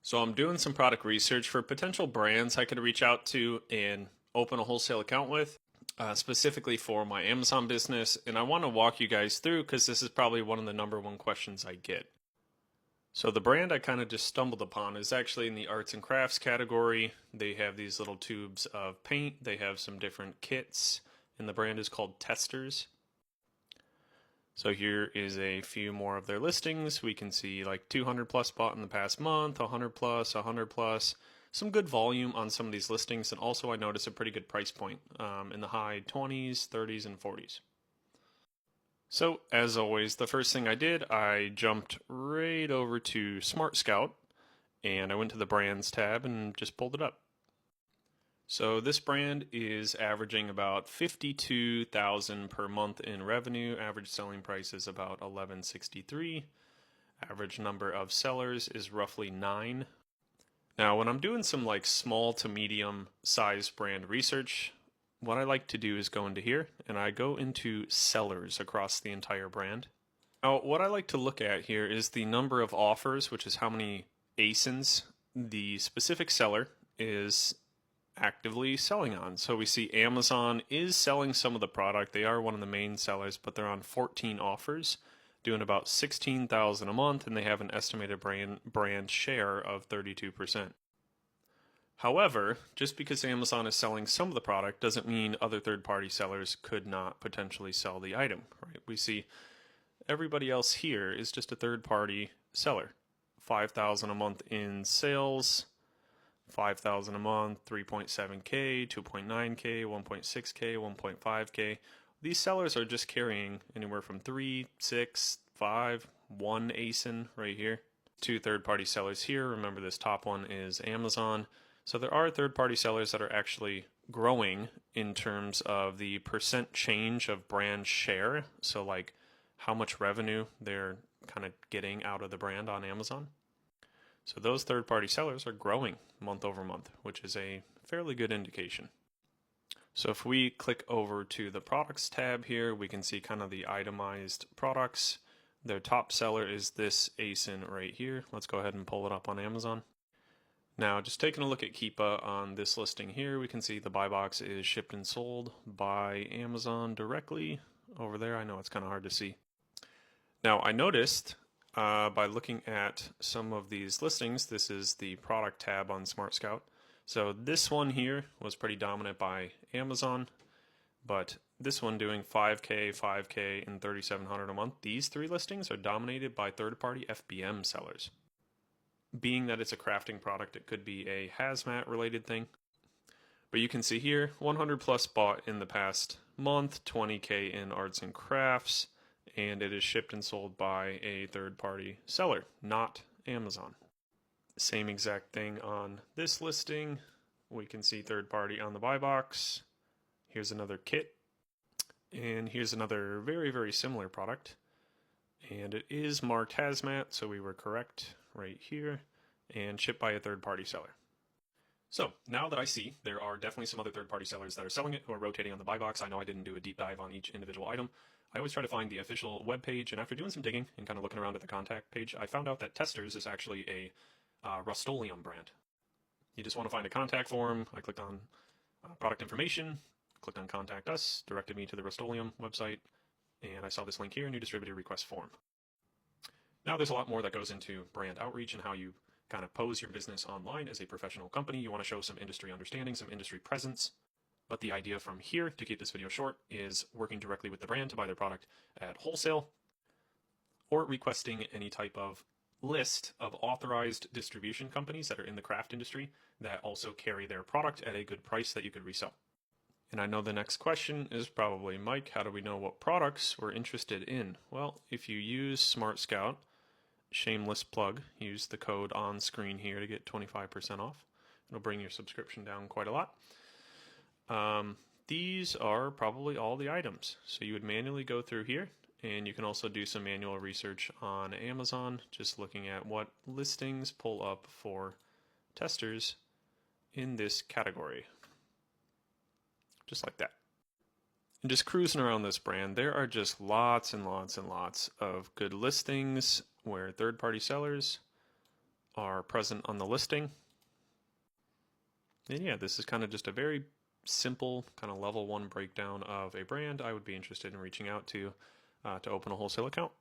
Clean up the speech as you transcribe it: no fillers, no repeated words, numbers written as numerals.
So I'm doing some product research for potential brands I could reach out to and open a wholesale account with, specifically for my Amazon business. And I want to walk you guys through because this is probably one of the number one questions I get. So the brand I kind of just stumbled upon is actually in the arts and crafts category. They have these little tubes of paint. They have some different kits, and the brand is called Testers. So here is a few more of their listings. We can see like 200 plus bought in the past month, 100 plus, 100 plus. Some good volume on some of these listings, and also I noticed a pretty good price point in the high 20s, 30s, and 40s. So as always, the first thing I did, I jumped right over to Smartscout, and I went to the brands tab and just pulled it up. So this brand is averaging about 52,000 per month in revenue. Average selling price is about 1163. Average number of sellers is roughly 9. Now, when I'm doing some like small to medium size brand research, what I like to do is go into here and I go into sellers across the entire brand. Now, what I like to look at here is the number of offers, which is how many ASINs the specific seller is actively selling on. So we see Amazon is selling some of the product. They are one of the main sellers, but they're on 14 offers, doing about 16,000 a month, and they have an estimated brand share of 32%. However, just because Amazon is selling some of the product doesn't mean other third-party sellers could not potentially sell the item, right? We see everybody else here is just a third-party seller. 5,000 a month in sales, 5,000 a month, 3.7K, 2.9K, 1.6K, 1.5K. These sellers are just carrying anywhere from 3, 6, 5, 1 ASIN right here. 2 third-party sellers here. Remember, this top one is Amazon. So there are third-party sellers that are actually growing in terms of the percent change of brand share. So like how much revenue they're kind of getting out of the brand on Amazon. So those third-party sellers are growing month over month, which is a fairly good indication. So if we click over to the products tab here, we can see kind of the itemized products. Their top seller is this ASIN right here. Let's go ahead and pull it up on Amazon. Now, just taking a look at Keepa on this listing here, we can see the buy box is shipped and sold by Amazon directly over there. I know it's kind of hard to see. Now, I noticed by looking at some of these listings, this is the product tab on Smartscout. So this one here was pretty dominant by Amazon, but this one doing 5K, 5K, and 3,700 a month, these 3 listings are dominated by third-party FBM sellers. Being that it's a crafting product, it could be a hazmat related thing. But you can see here, 100 plus bought in the past month, 20K in arts and crafts, and it is shipped and sold by a third-party seller, not Amazon. Same exact thing on this listing. We can see third-party on the buy box. Here's another kit, and here's another very, very similar product. And it is marked hazmat, so we were correct right here, and shipped by a third-party seller. So now that I see there are definitely some other third-party sellers that are selling it who are rotating on the buy box, I know I didn't do a deep dive on each individual item. I always try to find the official web page, and after doing some digging and kind of looking around at the contact page, I found out that Testers is actually a Rust-Oleum brand. You just want to find a contact form. I clicked on product information, clicked on contact us, directed me to the Rust-Oleum website, and I saw this link here, new distributor request form. Now there's a lot more that goes into brand outreach and how you kind of pose your business online as a professional company. You want to show some industry understanding, some industry presence. But the idea from here, to keep this video short, is working directly with the brand to buy their product at wholesale, or requesting any type of list of authorized distribution companies that are in the craft industry that also carry their product at a good price that you could resell. And I know the next question is probably, Mike, how do we know what products we're interested in? Well, if you use Smartscout, shameless plug, use the code on screen here to get 25% off. It'll bring your subscription down quite a lot. These are probably all the items. So you would manually go through here, and you can also do some manual research on Amazon, just looking at what listings pull up for testers in this category. Just like that. And just cruising around this brand, there are just lots and lots and lots of good listings where third-party sellers are present on the listing. And yeah, this is kind of just a very simple kind of level 1 breakdown of a brand I would be interested in reaching out to open a wholesale account.